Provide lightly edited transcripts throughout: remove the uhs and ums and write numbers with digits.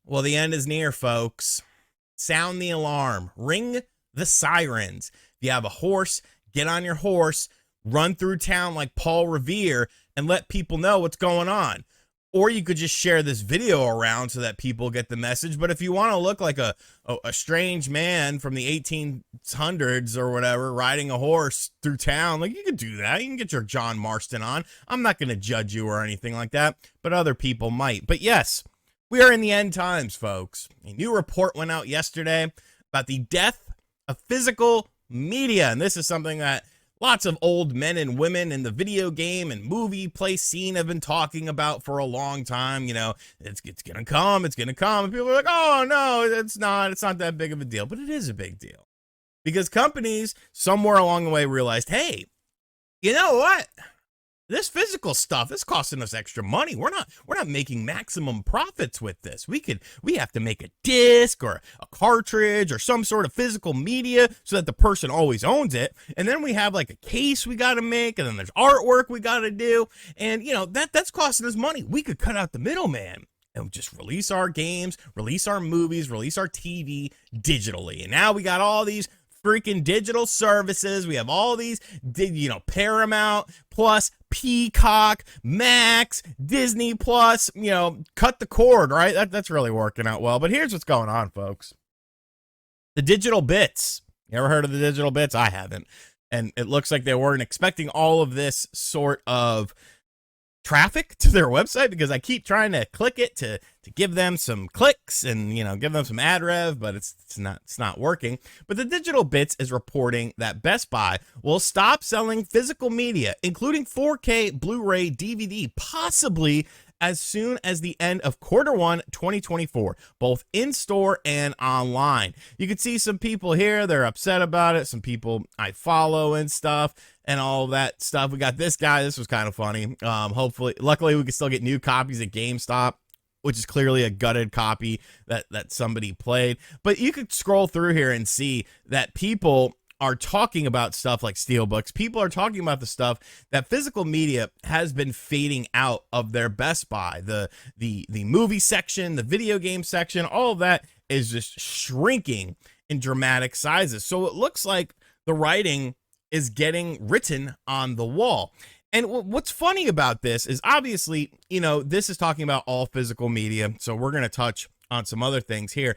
Well, the end is near, folks. Sound the alarm, ring the sirens. If you have a horse, get on your horse, run through town like Paul Revere, and let people know what's going on. Or you could just share this video around so that people get the message. But if you want to look like a strange man from the 1800s or whatever, riding a horse through town, like, you could do that. You can get your John Marston on. I'm not going to judge you or anything like that, but other people might. But yes, we are in the end times, folks. A new report went out yesterday about the death of physical media. And this is something that lots of old men and women in the video game and movie place scene have been talking about for a long time. You know, it's going to come, it's going to come. And people are like, oh, no, it's not that big of a deal. But it is a big deal because companies somewhere along the way realized, hey, you know what? This physical stuff is costing us extra money. We're not making maximum profits with this. We have to make a disc or a cartridge or some sort of physical media so that the person always owns it. And then we have like a case we got to make, and then there's artwork we got to do. And you know, that's costing us money. We could cut out the middleman and just release our games, release our movies, release our TV digitally. And now we got all these freaking digital services. We have all these, Paramount Plus, Peacock, Max, Disney Plus, cut the cord, right? That's really working out well. But here's what's going on, folks. The digital bits. You ever heard of the digital bits? I haven't. And it looks like they weren't expecting all of this sort of traffic to their website, because I keep trying to click it to give them some clicks and give them some ad rev, but it's not working. But the Digital Bits is reporting that Best Buy will stop selling physical media, including 4K Blu-ray, DVD, possibly as soon as the end of Q1 2024, both in store and online. You can see some people here, they're upset about it. Some people I follow and stuff and all that stuff. We got this guy. This was kind of funny. Luckily, we can still get new copies at GameStop, which is clearly a gutted copy that somebody played. But you could scroll through here and see that people are talking about stuff like steelbooks. People are talking about the stuff that physical media has been fading out of their Best Buy. The movie section, the video game section, all of that is just shrinking in dramatic sizes. So it looks like the writing is getting written on the wall. And what's funny about this is, obviously, this is talking about all physical media. So we're going to touch on some other things here.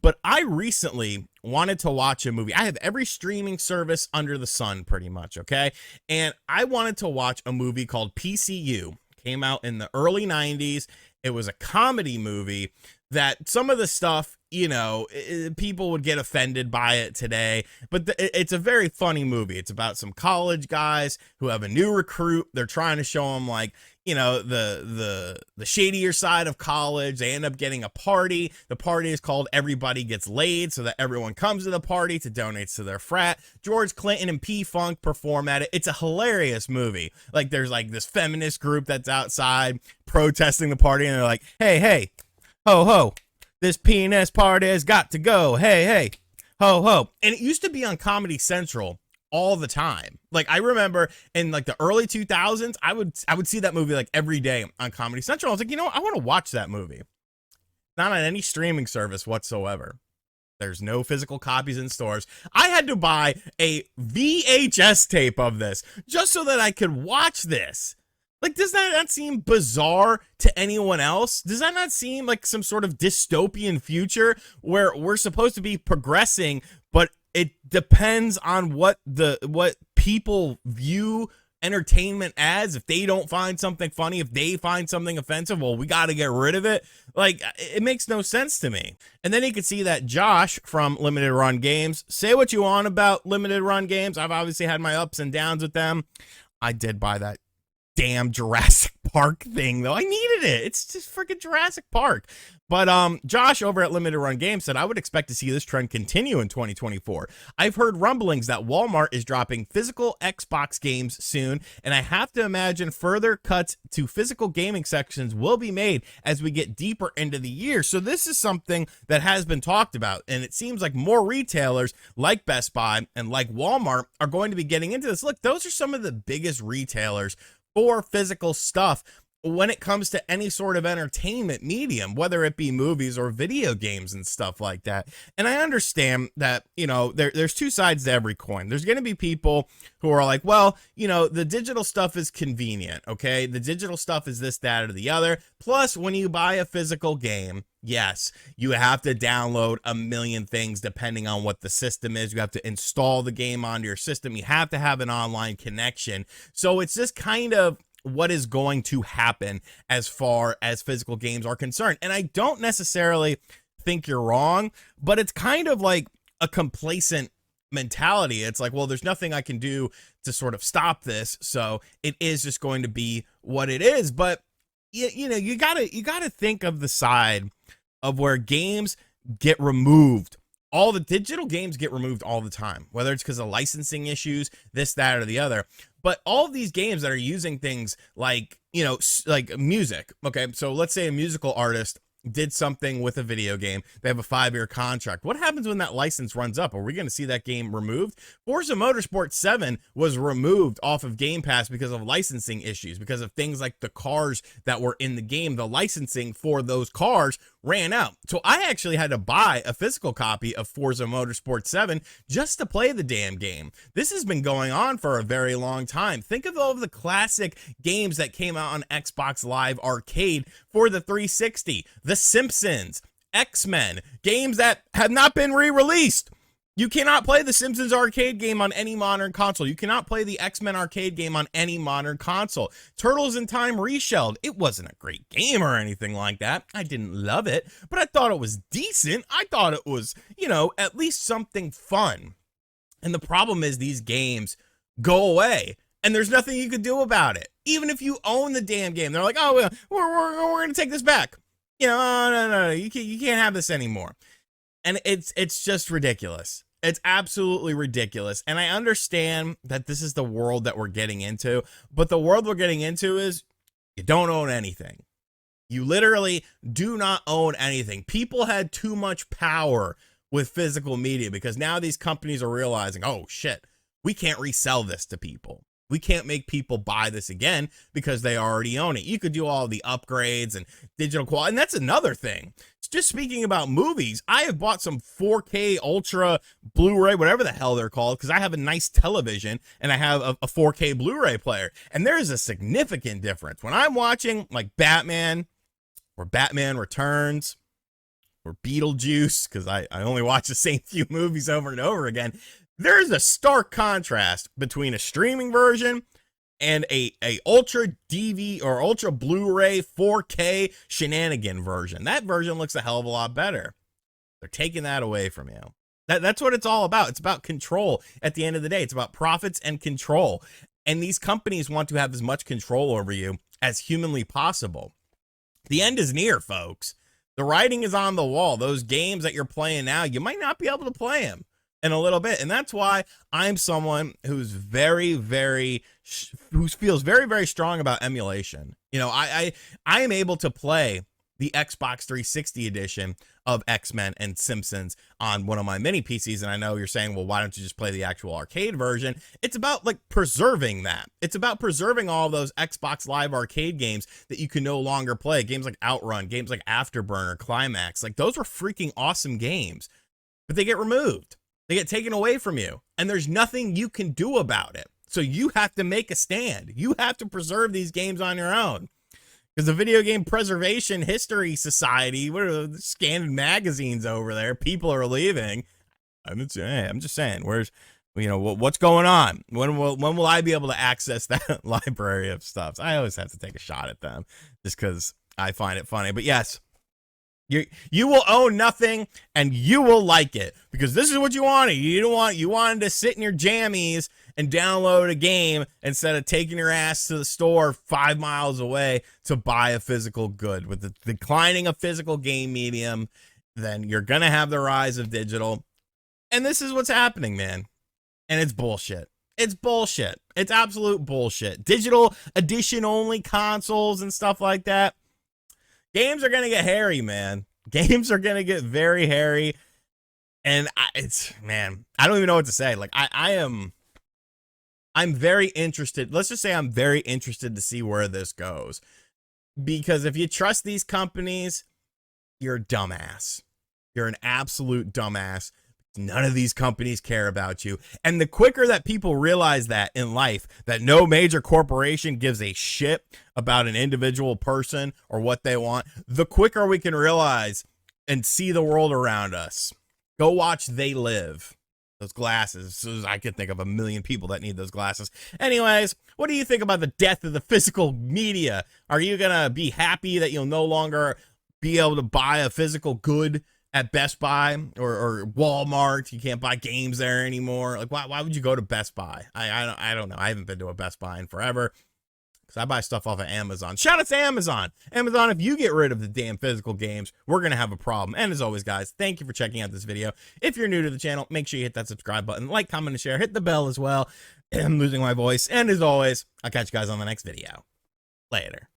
But I recently wanted to watch a movie. I have every streaming service under the sun, pretty much, okay? And I wanted to watch a movie called PCU. Came out in the early 90s. It was a comedy movie that some of the stuff, people would get offended by it today, but it's a very funny movie. It's about some college guys who have a new recruit. They're trying to show them, like, the shadier side of college. They end up getting a party. The party is called Everybody Gets Laid, so that everyone comes to the party to donate to their frat. George Clinton and P-Funk perform at it. It's a hilarious movie. Like, there's like this feminist group that's outside protesting the party, and they're like, hey, ho, ho, this P&S party has got to go. Hey, ho, ho. And it used to be on Comedy Central all the time. Like, I remember in like the early 2000s, I would see that movie like every day on Comedy Central. I was like, I want to watch that movie. Not on any streaming service whatsoever. There's no physical copies in stores. I had to buy a VHS tape of this just so that I could watch this. Like, does that not seem bizarre to anyone else? Does that not seem like some sort of dystopian future where we're supposed to be progressing, but it depends on what people view entertainment as? If they don't find something funny, if they find something offensive, well, we got to get rid of it. Like, it makes no sense to me. And then you can see that Josh from Limited Run Games, say what you want about Limited Run Games. I've obviously had my ups and downs with them. I did buy that damn Jurassic Park thing, though. I needed it. It's just freaking Jurassic Park. But Josh over at Limited Run Games said, I would expect to see this trend continue in 2024. I've heard rumblings that Walmart is dropping physical Xbox games soon, and I have to imagine further cuts to physical gaming sections will be made as we get deeper into the year. So this is something that has been talked about, and it seems like more retailers like Best Buy and like Walmart are going to be getting into this. Look, those are some of the biggest retailers for physical stuff. when it comes to any sort of entertainment medium, whether it be movies or video games and stuff like that. And I understand that, there's two sides to every coin. There's going to be people who are like, well, the digital stuff is convenient. Okay. The digital stuff is this, that, or the other. Plus, when you buy a physical game, yes, you have to download a million things depending on what the system is. You have to install the game onto your system. You have to have an online connection. So it's just kind of what is going to happen as far as physical games are concerned. And I don't necessarily think you're wrong, but it's kind of like a complacent mentality. It's like, well, there's nothing I can do to sort of stop this, so it is just going to be what it is. But you gotta think of the side of where games get removed. All the digital games get removed all the time, whether it's because of licensing issues, this, that, or the other. But all of these games that are using things like, like music. Okay, so let's say a musical artist did something with a video game. They have a 5-year contract. What happens when that license runs up? Are we going to see that game removed? Forza Motorsport 7 was removed off of Game Pass because of licensing issues, because of things like the cars that were in the game. The licensing for those cars ran out. So I actually had to buy a physical copy of Forza Motorsport 7 just to play the damn game. This has been going on for a very long time. Think of all of the classic games that came out on Xbox Live Arcade for the 360. The Simpsons, X-Men, games that have not been re-released. You cannot play the Simpsons arcade game on any modern console. You cannot play the X-Men arcade game on any modern console. Turtles in Time Reshelled. It wasn't a great game or anything like that. I didn't love it, but I thought it was decent. I thought it was, at least something fun. And the problem is these games go away and there's nothing you could do about it. Even if you own the damn game, they're like, oh, we're going to take this back. No, you can't have this anymore. And it's just ridiculous. It's absolutely ridiculous. And I understand that this is the world that we're getting into, but the world we're getting into is you don't own anything. You literally do not own anything. People had too much power with physical media because now these companies are realizing, oh shit, we can't resell this to people. We can't make people buy this again because they already own it. You could do all the upgrades and digital quality. And that's another thing. Just speaking about movies, I have bought some 4K Ultra Blu-ray, whatever the hell they're called, because I have a nice television and I have a 4K Blu-ray player. And there is a significant difference. When I'm watching like Batman or Batman Returns or Beetlejuice, because I only watch the same few movies over and over again, there's a stark contrast between a streaming version and a Ultra DV or Ultra Blu-ray 4K shenanigan version. That version looks a hell of a lot better. They're taking that away from you. That's what it's all about. It's about control at the end of the day. It's about profits and control. And these companies want to have as much control over you as humanly possible. The end is near, folks. The writing is on the wall. Those games that you're playing now, you might not be able to play them in a little bit. And that's why I'm someone who's who feels very, very strong about emulation. I am able to play the Xbox 360 edition of X-Men and Simpsons on one of my mini PCs. And I know you're saying, well, why don't you just play the actual arcade version? It's about like preserving that. It's about preserving all those Xbox Live Arcade games that you can no longer play. Games like Outrun, games like Afterburner, Climax, like those were freaking awesome games, but they get removed. They get taken away from you, and there's nothing you can do about it. So you have to make a stand. You have to preserve these games on your own. Because the Video Game Preservation History Society, what are the scanning magazines over there? People are leaving. I'm just saying, what's going on? When will I be able to access that library of stuff? I always have to take a shot at them just because I find it funny. But yes, you will own nothing and you will like it because this is what you wanted. You wanted to sit in your jammies and download a game instead of taking your ass to the store 5 miles away to buy a physical good. With the declining of physical game medium, then you're going to have the rise of digital. And this is what's happening, man. And it's bullshit. It's bullshit. It's absolute bullshit. Digital edition only consoles and stuff like that. Games are going to get hairy, man. Games are going to get very hairy. And I don't even know what to say. Like I'm very interested. Let's just say I'm very interested to see where this goes. Because if you trust these companies, you're a dumbass. You're an absolute dumbass. None of these companies care about you. And the quicker that people realize that in life, that no major corporation gives a shit about an individual person or what they want, the quicker we can realize and see the world around us. Go watch They Live. Those glasses. I could think of a million people that need those glasses. Anyways, what do you think about the death of the physical media? Are you going to be happy that you'll no longer be able to buy a physical good at Best Buy or Walmart? You can't buy games there anymore. Like, why would you go to Best Buy? I don't know. I haven't been to a Best Buy in forever because I buy stuff off of Amazon. Shout out to Amazon. Amazon, if you get rid of the damn physical games, we're going to have a problem. And as always, guys, thank you for checking out this video. If you're new to the channel, make sure you hit that subscribe button, like, comment, and share. Hit the bell as well. I'm losing my voice. And as always, I'll catch you guys on the next video. Later.